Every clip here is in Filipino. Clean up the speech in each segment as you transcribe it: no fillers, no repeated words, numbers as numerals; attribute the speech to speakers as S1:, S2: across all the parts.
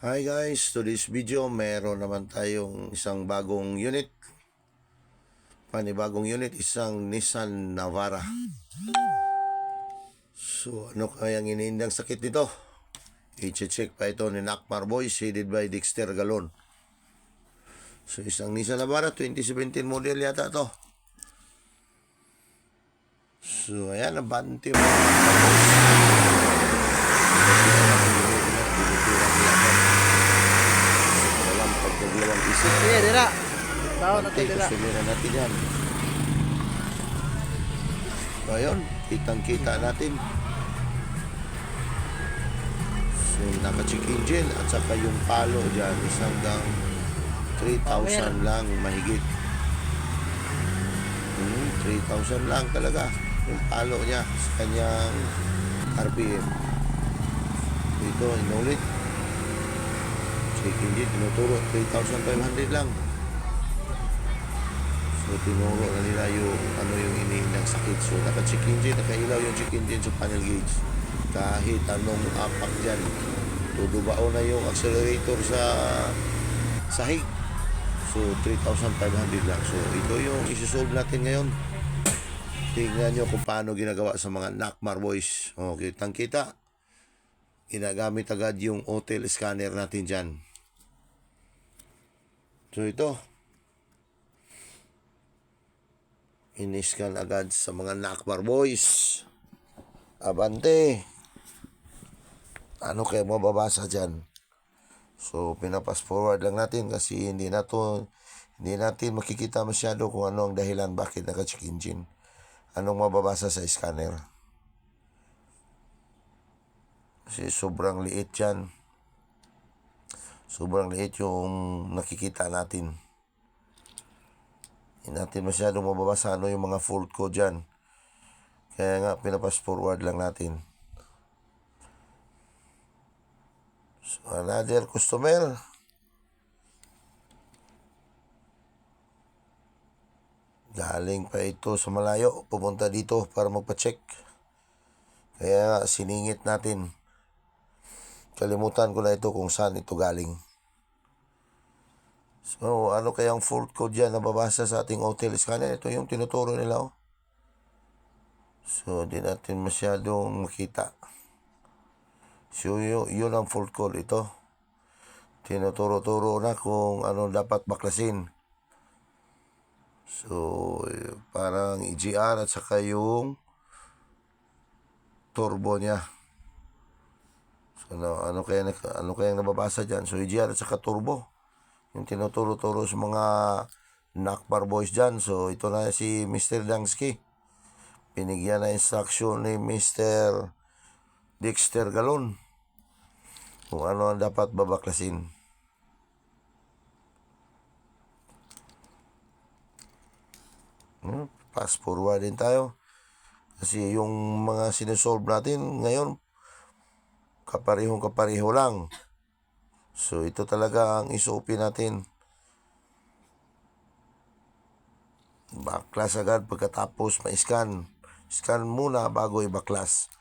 S1: Hi guys, to this video meron naman tayong isang bagong unit. Panibagong unit, isang Nissan Navara. So ano kayang iniindang sakit nito? I-check pa ito ni Nakmar Boys, headed by Dexter Galon. So isang Nissan Navara, 2017 model yata to. So ayan, nabante mo. Walang pagkagalawang isip.
S2: Sige, dira. Tao natin
S1: Bante,
S2: dira.
S1: customer natin yan. So ayun, kitang-kita natin. So naka-check engine at saka yung palo dyan is hanggang 3,000 lang mahigit. 3,000 lang talaga yung palo niya sa kanyang RPM. Dito, inulit. Check engine, tinuturo 3,500 lang. So tinuro na nila yung ano yung iniindang sakit. So naka-check engine, nakailaw yung check engine sa panel gauge. Kahit anong apak dyan, tudubao na yung accelerator sa sahig. So 3,500 lang. So ito yung isi-solve natin ngayon. Tingnan nyo kung paano ginagawa sa mga Nakmar Boys. Okay, tangkita. Ginagamit agad yung hotel scanner natin dyan. So ito, iniscan agad sa mga Nakmar Boys. Abante. Ano kayo mababasa dyan? So pinapas forward lang natin kasi hindi natin makikita masyado kung ano ang dahilan bakit naka-check engine. Anong mababasa sa scanner? Kasi sobrang liit yan. Sobrang liit yung nakikita natin. Hindi natin masyadong mababasa ano yung mga fault code dyan. Kaya nga pinapas forward lang natin. So another customer. Galing pa ito sa malayo, pumunta dito para magpa-check. Kaya siningit natin. Kalimutan ko na ito kung saan ito galing. So ano kayang fault code dyan nababasa sa ating hotel scanner? Ito yung tinuturo nila. Oh. So di natin masyadong makita. So yun ang fault code ito. Tinuturo-turo na kung ano dapat baklasin. So parang EGR at saka yung turbo niya. So ano kaya nababasa diyan? So EGR at saka turbo. Yung tinuturo-turo sa mga Nakmar Boys diyan. So ito na si Mr. Dangsky. Binigyan na instruction ni Mr. Dexter Galon kung ano ang dapat babaklasin. Fast forward din tayo. Kasi yung mga sinesolve natin ngayon, kapareho lang. So ito talaga ang isuupin natin. Baklas agad pagkatapos ma-scan. Scan muna bago i-baklas.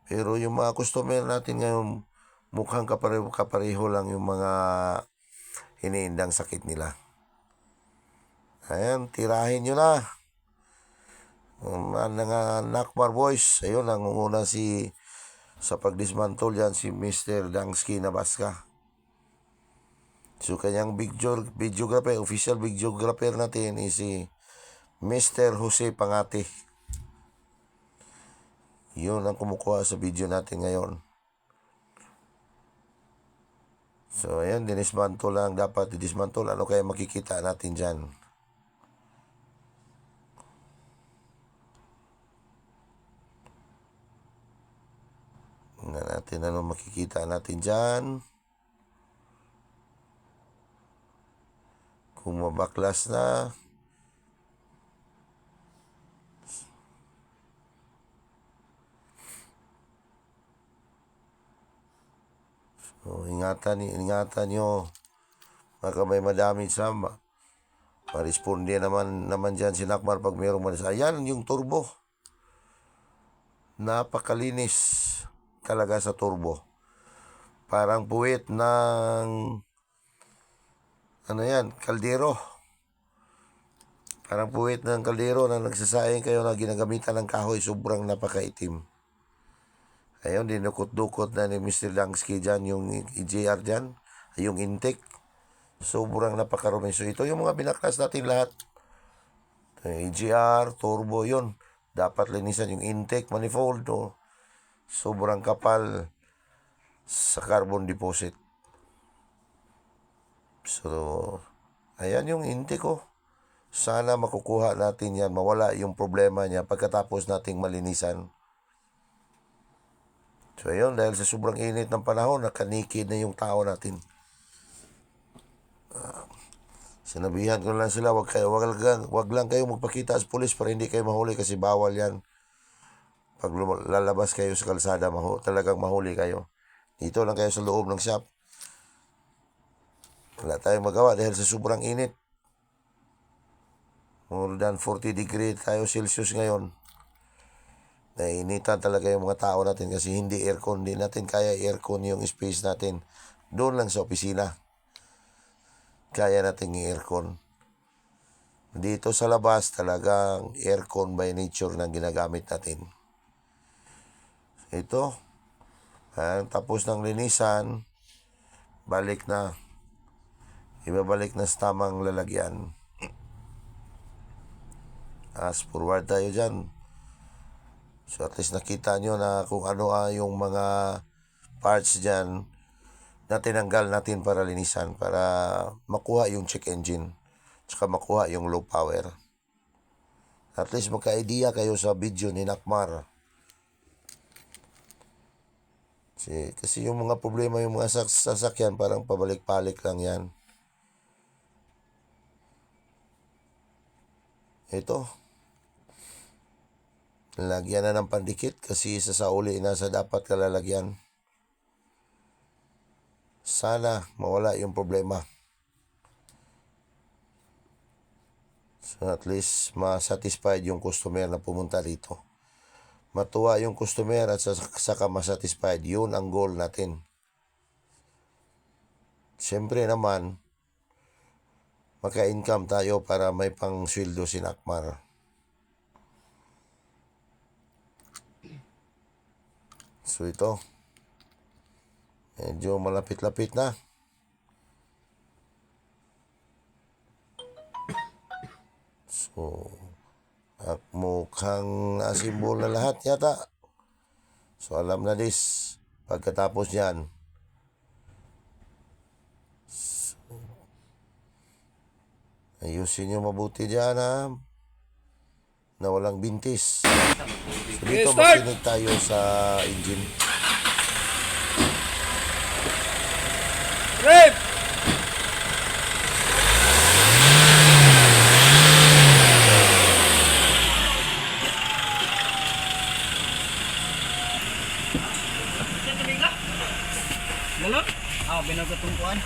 S1: Pero yung mga customer natin ngayon, mukhang kapareho lang yung mga iniindang sakit nila. Ayan, tirahin nyo na. Mga Nakmar Boys, ayun, nangunguna sa pagdismantle yan si Mr. Dangsky Nabaska. So kanyang videographer, official videographer natin is si Mr. Jose Pangati. Yun ang kumukuha sa video natin ngayon. So ayan, dinismantle lang dapat i-dismantle. Ano kaya makikita natin dyan? Tingnan natin ano makikita natin dyan. Kung mabaklas na. So ingatan nyo. Baka may madamage sa ma-responde naman dyan si Nakmar pag mayroong manasa. Ayan yung turbo. Napakalinis talaga sa turbo. Parang puwit ng ano yan, kaldero. Parang puwit ng kaldero na nagsasayang kayo na ginagamitan ng kahoy, sobrang napakaitim. Ayun, dinukot-dukot na ni Mr. Langsky dyan yung EJR dyan, yung intake. Sobrang napakarumi. So ito yung mga binaklas natin lahat. EGR, turbo, yun. Dapat linisan yung intake, manifold, no? Sobrang kapal sa carbon deposit. So, ayan yung intake ko. Sana makukuha natin yan, mawala yung problema niya pagkatapos nating malinisan. So, ayun, dahil sa sobrang init ng panahon, nakanikid na yung tao natin. Sinabihan ko lang sila, wag lang kayo magpakita sa pulis para hindi kayo mahuli kasi bawal yan. Pag lalabas kayo sa kalsada, talagang mahuli kayo. Dito lang kayo sa loob ng shop. Wala tayong magawa dahil sa sobrang init. More than 40 degree tayo Celsius ngayon. Nainitan talaga yung mga tao natin kasi hindi aircon. Hindi natin kaya aircon yung space natin. Doon lang sa opisina. Kaya natin yung aircon. Dito sa labas talagang aircon by nature na ginagamit natin. Ito. Tapos ng linisan, balik na. Ibabalik na sa tamang lalagyan. Forward tayo dyan. So at least nakita nyo na kung ano yung mga parts dyan na tinanggal natin para linisan, para makuha yung check engine, tsaka makuha yung low power. At least magka-idea kayo sa video ni Nakmar. Kasi yung mga problema, yung mga sasakyan, parang pabalik-balik lang yan. Ito. Lagyan na ng pandikit kasi sasauli na sa dapat kalalagyan. Sana mawala yung problema. So at least ma-satisfied yung customer na pumunta dito. Matuwa yung customer at saka ma-satisfied. Yun ang goal natin. Siyempre naman, maka-income tayo para may pang sweldo si Nakmar. So ito, medyo malapit-lapit na. So, mukhang nasimbol na lahat yata. So alam na this, pagkatapos yan. So, ayusin nyo mabuti dyan ha, na walang bintis. So dito makinig tayo sa engine.
S2: Rip! Lalo? Binagatungkuan.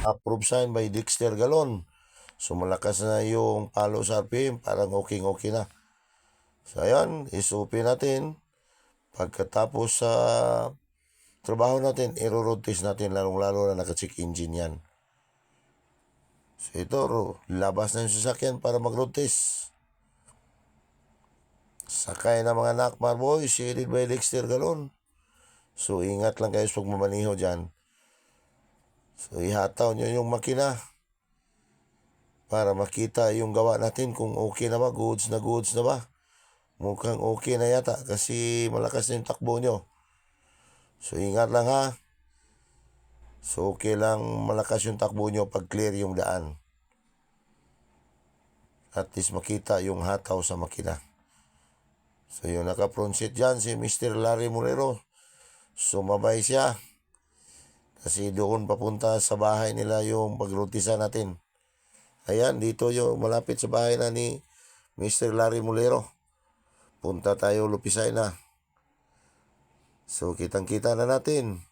S1: Approved sign by Dexter Galon. So malakas na yung palo sa RPM, parang okay na. So ayan, SOP natin. Pagkatapos sa trabaho natin, i-road test natin, lalong-lalo na naka-check engine yan. So ito, labas na yung sasakyan para mag-road test. Sakay na mga Nakmar boys, headed by Dexter Galon. So ingat lang kayo sa pagmamaniho dyan. So ihataw nyo yung makina para makita yung gawa natin kung okay na ba, goods na ba. Mukhang okay na yata kasi malakas na yung takbo nyo. So ingat lang ha. So okay lang malakas yung takbo nyo pag clear yung daan. At least makita yung hataw sa makina. So yung naka-front seat dyan si Mr. Larry Morero. Sumabay siya. Kasi doon papunta sa bahay nila yung pagrutisa natin. Ayan, dito yung malapit sa bahay na ni Mr. Larry Mulero. Punta tayo Lupisay na. So, kitang-kita na natin